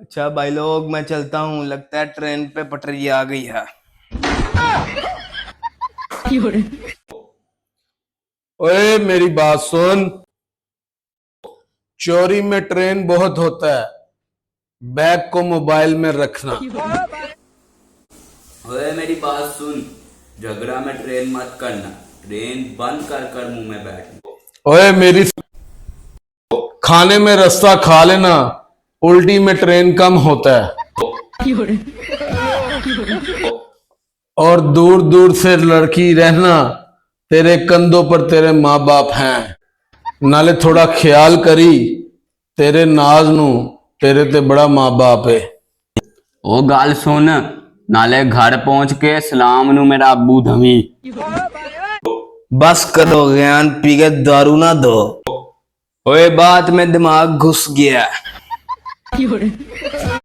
अच्छा भाई लोग, मैं चलता हूँ। लगता है ट्रेन पे पटरी आ गई है। ओए मेरी बात सुन। चोरी में ट्रेन बहुत होता है, बैग को मोबाइल में रखना। ओए मेरी बात सुन, झगड़ा में ट्रेन मत करना। ट्रेन बंद कर कर मुंह में बैठ। ओए मेरी खाने में रास्ता खा लेना, उल्टी में ट्रेन कम होता है। और दूर दूर से लड़की रहना, तेरे कंधों पर तेरे माँ बाप हैं। नाले थोड़ा ख्याल करी, तेरे नाज नू तेरे ते बड़ा माँ बाप है। ओ गाल सुन, नाले घर पहुंच के सलाम नू मेरा अब्बू धमी। बस करो, ज्ञान पी के दारू ना दो। ओए बात में दिमाग घुस गया।